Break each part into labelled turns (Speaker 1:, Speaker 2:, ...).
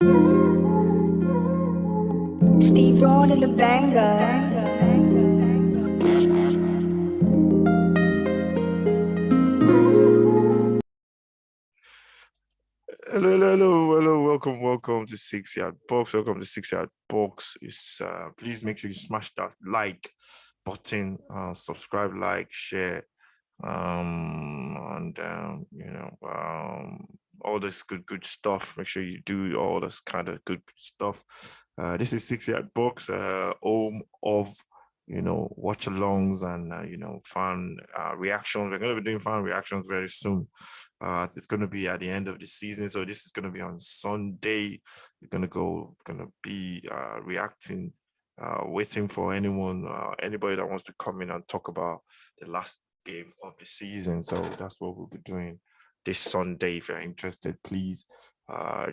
Speaker 1: Steve Ron and the banger.
Speaker 2: Hello. Welcome to 6 Yard Box. Welcome to 6 Yard Box. Please make sure you smash that like button, subscribe, like, share, and all this good stuff. Make sure you do all this kind of good stuff. This is 6 Yard Box, home of watch alongs and fan reactions. We're going to be doing fan reactions very soon. It's going to be at the end of the season, so this is going to be on Sunday. We're gonna be reacting, waiting for anybody that wants to come in and talk about the last game of the season. So that's what we'll be doing this Sunday. If you're interested, please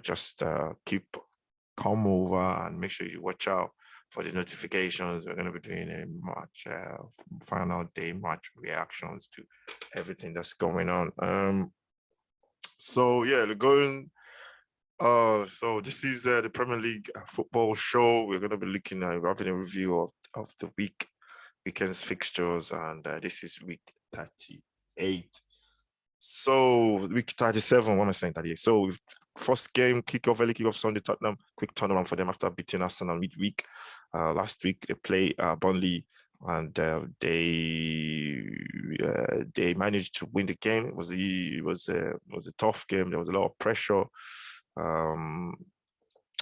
Speaker 2: just come over and make sure you watch out for the notifications. We're going to be doing a match, final day match reactions to everything that's going on. So yeah, so this is the Premier League football show. We're going to be looking at having a review of the weekend's fixtures, and this is week 38. So week 37, what am I saying? 38. So first game, early kickoff Sunday, Tottenham, quick turnaround for them after beating Arsenal midweek. Last week they play Burnley, and they managed to win the game. It was a tough game. There was a lot of pressure. There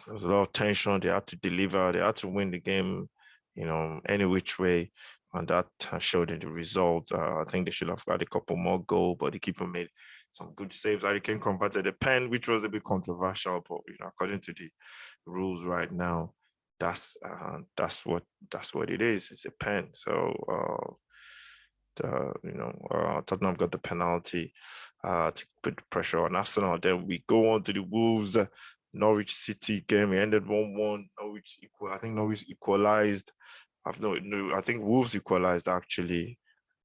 Speaker 2: was a lot of tension. They had to deliver. They had to win the game, any which way. And that showed in the result. I think they should have got a couple more goals, but the keeper made some good saves. Harry Kane converted a pen, which was a bit controversial, but according to the rules right now, that's what it is. It's a pen. So Tottenham got the penalty to put pressure on Arsenal. Then we go on to the Wolves Norwich City game. It ended 1-1. I think Norwich equalized. I think Wolves equalized actually.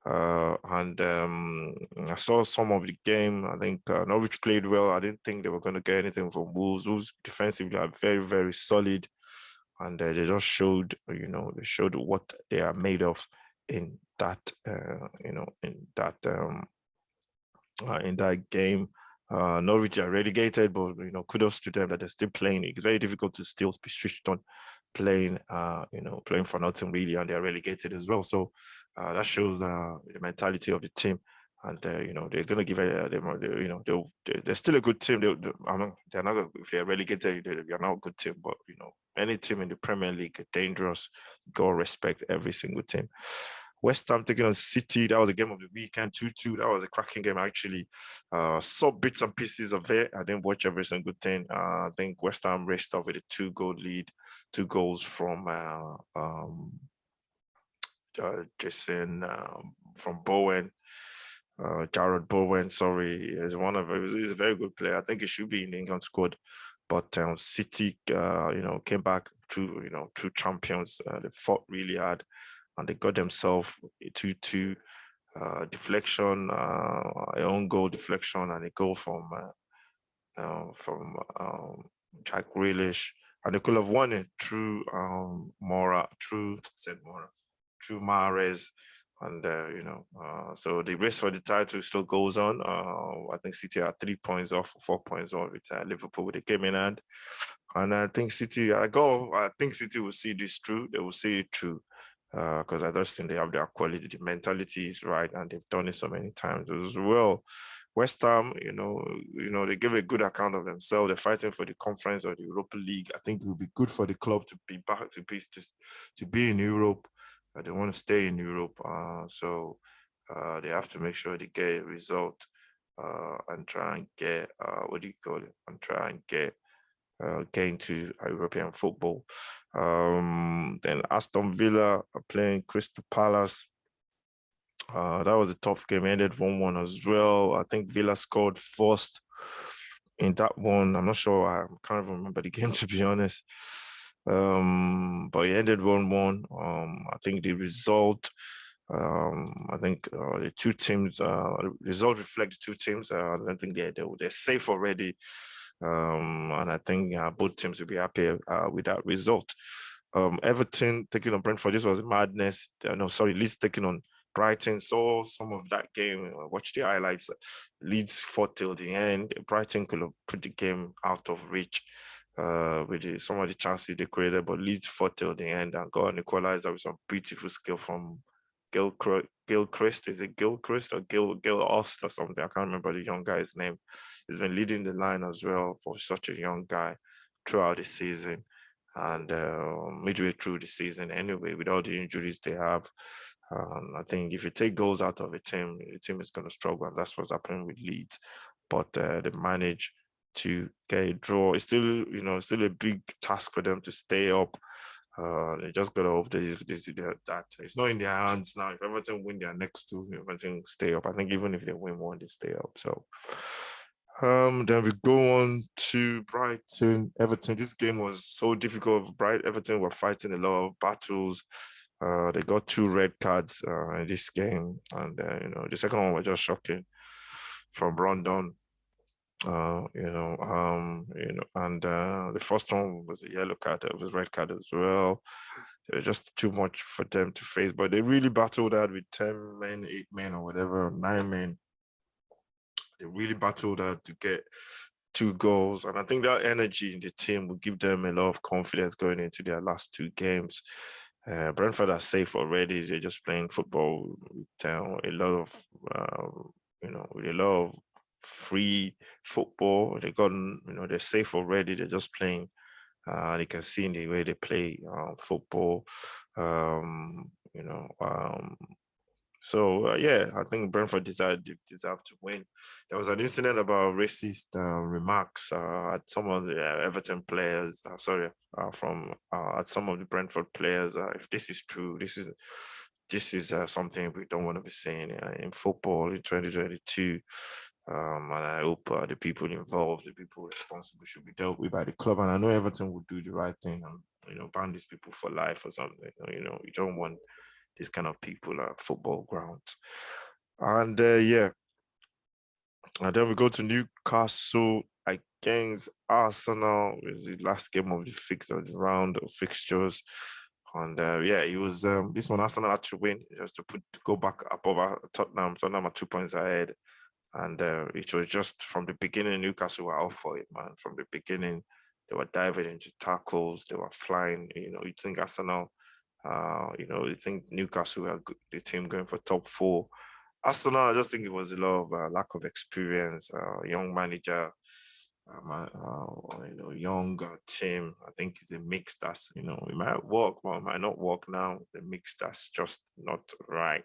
Speaker 2: And I saw some of the game. I think Norwich played well. I didn't think they were going to get anything from Wolves. Wolves defensively are very, very solid. And they just showed, they showed what they are made of in that, in that game. Norwich are relegated, but kudos to them that they're still playing. It's very difficult to still be switched on playing for nothing really, and they're relegated as well. So that shows the mentality of the team, and they're gonna give they're still a good team. They're not if they're relegated, they're not a good team, but any team in the Premier League dangerous. Go respect every single team. West Ham taking on City. That was a game of the weekend, 2-2. That was a cracking game, actually. Saw bits and pieces of it. I didn't watch every single thing. I think West Ham raced off with a 2-goal lead, 2 goals from Jason, from Bowen. Jared Bowen, sorry, he's a very good player. I think he should be in the England squad. But City, came back through champions. They fought really hard, and they got themselves a 2-2 deflection, a own goal deflection, and a goal from Jack Grealish. And they could have won it through through Mahrez. And so the race for the title still goes on. I think City are 3 points off, 4 points off with Liverpool with the game in hand. And I think City will see this through. They will see it through because I just think they have their quality. The mentality is right, and they've done it so many times as well. West Ham, they give a good account of themselves. They're fighting for the Conference or the Europa League. I think it will be good for the club to be back to be in Europe. They want to stay in Europe, so they have to make sure they get a result and try and get get into European football. Then Aston Villa are playing Crystal Palace. That was a tough game. It ended 1-1 as well. I think Villa scored first in that one. I'm not sure. I can't even remember the game, to be honest. But it ended 1-1. I think the result I think the two teams, results reflect the two teams. I don't think they're safe already. And I think both teams will be happy with that result. Everton taking on Brentford, this was madness. No, sorry, Leeds taking on Brighton. Saw some of that game, watched the highlights. Leeds fought till the end. Brighton could have put the game out of reach with some of the chances they created, but Leeds fought till the end and got an equalizer with some beautiful skill from Gilchrist. Is it Gilchrist or Gil Ost or something? I can't remember the young guy's name. He's been leading the line as well for such a young guy throughout the season and midway through the season anyway, with all the injuries they have. I think if you take goals out of a team, the team is going to struggle, and that's what's happening with Leeds. But they manage to get a draw. It's still, still a big task for them to stay up. They just gotta hope that it's not in their hands now. If Everton win their next two, Everton stay up. I think even if they win one, they stay up. So then we go on to Brighton, Everton. This game was so difficult. Everton were fighting a lot of battles. They got 2 red cards in this game, and the second one was just shocking from Rondon. And the first one was a yellow card. It was red card as well. It was just too much for them to face, but they really battled that with 10 men, 8 men, or whatever, 9 men. They really battled that to get 2 goals, and I think that energy in the team will give them a lot of confidence going into their last 2 games. Brentford are safe already. They're just playing football with a lot of, with a lot of free football. They're safe already. They're just playing. They can see in the way they play football. So yeah, I think Brentford deserve to win. There was an incident about racist remarks at some of the Everton players. From at some of the Brentford players. If this is true, this is something we don't want to be seeing in football in 2022. And I hope the people involved, the people responsible, should be dealt with by the club. And I know Everton would do the right thing and ban these people for life or something. You don't want these kind of people at football grounds. And yeah, and then we go to Newcastle against Arsenal with the last game of the round of fixtures. And yeah, it was this one Arsenal had to win just to go back above Tottenham. Tottenham are 2 points ahead. And it was just from the beginning, Newcastle were out for it, man. From the beginning, they were diving into tackles, they were flying. You think Arsenal, you think Newcastle were the team going for top 4. Arsenal, I just think it was a lot of lack of experience, young manager, young team. I think it's a mix that's, it might work, but it might not work now. The mix that's just not right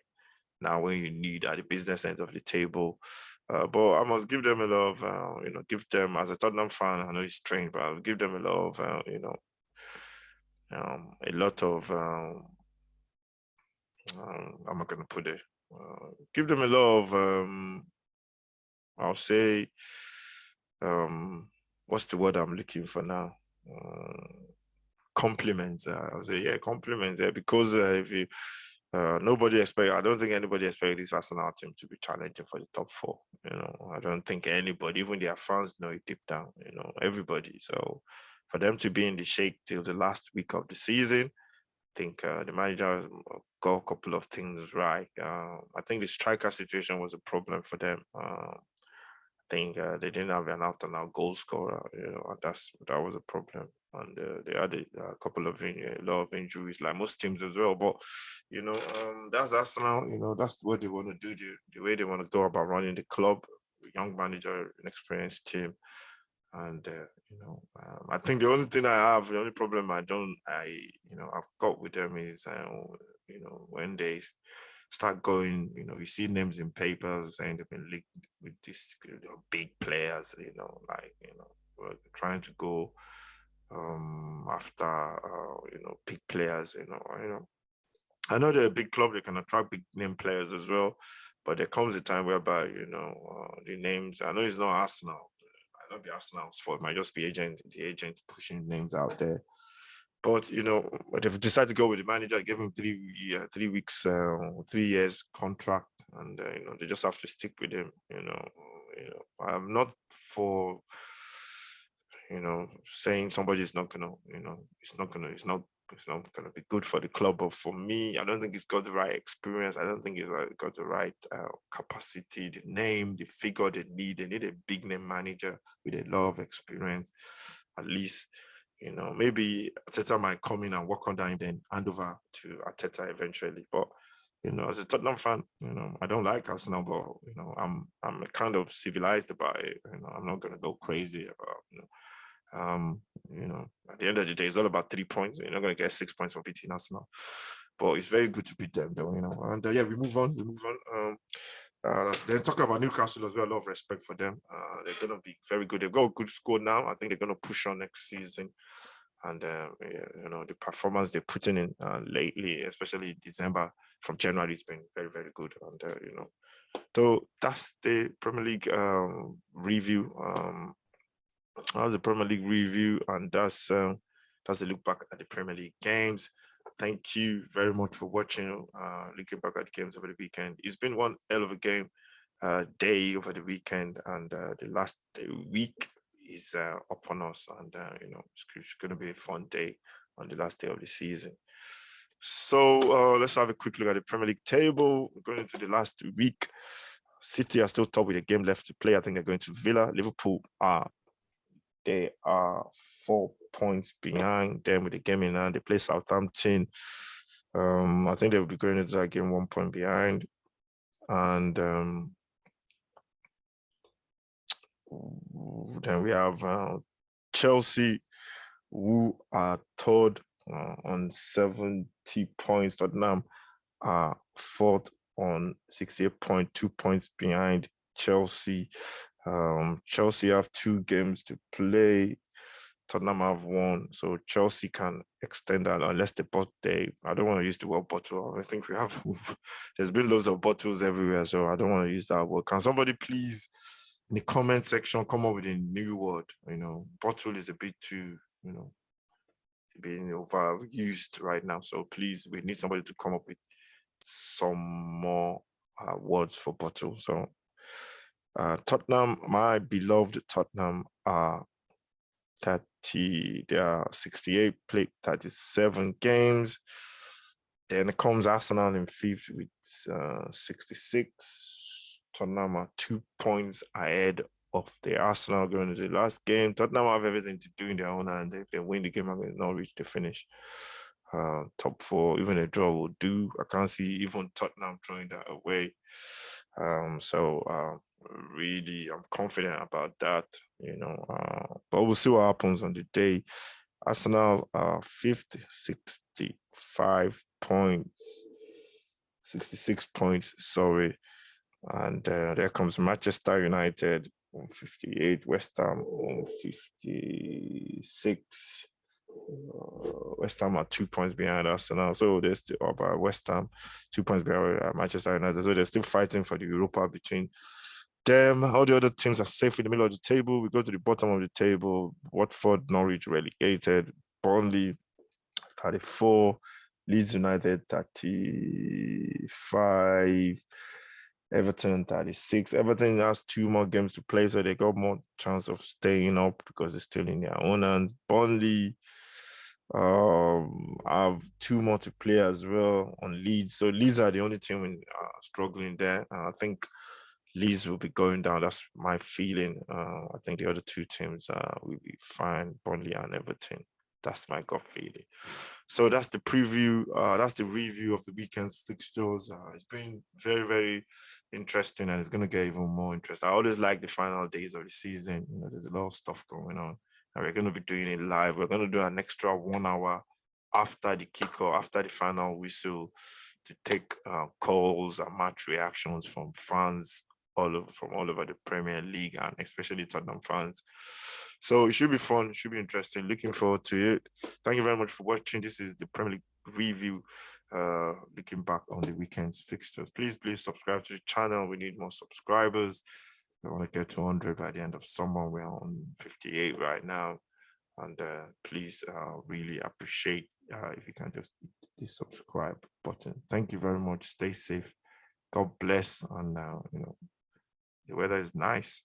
Speaker 2: now when you need at the business end of the table. But I must give them a lot of, give them, as a Tottenham fan, I know it's strange, but I'll give them a lot of, a lot of, I'm not going to put it, give them a lot of, I'll say, what's the word I'm looking for now? Compliments. I'll say, yeah, compliments. Yeah, because if you, I don't think anybody expected this Arsenal team to be challenging for the top 4. I don't think anybody, even their fans, know it deep down. Everybody. So for them to be in the shake till the last week of the season, I think the manager got a couple of things right. I think the striker situation was a problem for them. I think they didn't have an out-and-out goal scorer, and that was a problem. And they had a couple of a lot of injuries, like most teams as well. But that's Arsenal. That's what they want to do. The way they want to go about running the club, young manager, an experienced team, and I think the only thing the only problem I've got with them is when they start going, you see names in papers saying they've been linked with these big players, trying to go after big players, I know they're a big club, they can attract big name players as well, but there comes a time whereby, the names, I know it's not Arsenal, it might not be Arsenal's fault, it might just be the agent pushing names out there. But they've decided to go with the manager. Give him 3 weeks, 3 years contract, and they just have to stick with him. I'm not for saying somebody is not gonna, it's not gonna be good for the club. But for me, I don't think he's got the right experience. I don't think he's got the right capacity, the name, the figure they need. They need a big name manager with a lot of experience, at least. Maybe Arteta might come in and work on that and then hand over to Arteta eventually. But as a Tottenham fan, I don't like Arsenal, but I'm kind of civilized about it. I'm not gonna go crazy about at the end of the day, it's all about 3 points. You're not gonna get 6 points from beating Arsenal, but it's very good to beat them, though. And yeah, we move on. Then talking about Newcastle as well, a lot of respect for them. They're going to be very good. They've got a good score now. I think they're going to push on next season. And, the performance they're putting in lately, especially December from January, has been very, very good. And, so that's the Premier League review. That's the Premier League review. And that's a look back at the Premier League games. Thank you very much for watching. Looking back at the games over the weekend. It's been one hell of a game day over the weekend, and the last week is upon us, and it's going to be a fun day on the last day of the season. So let's have a quick look at the Premier League table. We're going into the last week. City are still top with a game left to play. I think they're going to Villa. Liverpool they are 4 points behind them with the game in hand. They play Southampton. I think they will be going into that game 1 point behind. And then we have Chelsea, who are third on 70 points. Tottenham are fourth on 68.2 points behind Chelsea. Chelsea have 2 games to play. Tottenham have 1, so Chelsea can extend that unless I don't want to use the word bottle. I think there's been loads of bottles everywhere, so I don't want to use that word. Can somebody please, in the comment section, come up with a new word? Bottle is a bit too, being overused right now. So please, we need somebody to come up with some more words for bottle. So Tottenham, my beloved Tottenham, are 30, they are 68, played 37 games. Then comes Arsenal in 5th with 66. Tottenham are 2 points ahead of the Arsenal going into the last game. Tottenham have everything to do in their own hand. If they win the game against Norwich, they finish top 4. Even a draw will do. I can't see even Tottenham throwing that away. Really, I'm confident about that, but we'll see what happens on the day. Arsenal are 5th, 65 points, 66 points, sorry. And there comes Manchester United on 58, West Ham on 56. West Ham are 2 points behind Arsenal, so they're still about West Ham 2 points behind Manchester United. So they're still fighting for the Europa between them. All the other teams are safe in the middle of the table. We go to the bottom of the table. Watford, Norwich relegated. Burnley 34. Leeds United 35. Everton 36. Everton has 2 more games to play, so they got more chance of staying up because they're still in their own hands. Burnley have 2 more to play as well on Leeds. So Leeds are the only team struggling there. I think Leeds will be going down. That's my feeling. I think the other 2 teams will be fine, Burnley and Everton. That's my gut feeling. So that's the preview. That's the review of the weekend's fixtures. It's been very, very interesting, and it's going to get even more interesting. I always like the final days of the season. There's a lot of stuff going on, and we're going to be doing it live. We're going to do an extra 1 hour after the kickoff, after the final whistle, to take calls and match reactions from fans from all over the Premier League, and especially Tottenham fans. So it should be fun, it should be interesting. Looking forward to it. Thank you very much for watching. This is the Premier League review, looking back on the weekend's fixtures. Please subscribe to the channel. We need more subscribers. We want to get to 100 by the end of summer. We're on 58 right now. And please really appreciate if you can just hit the subscribe button. Thank you very much. Stay safe. God bless. And the weather is nice.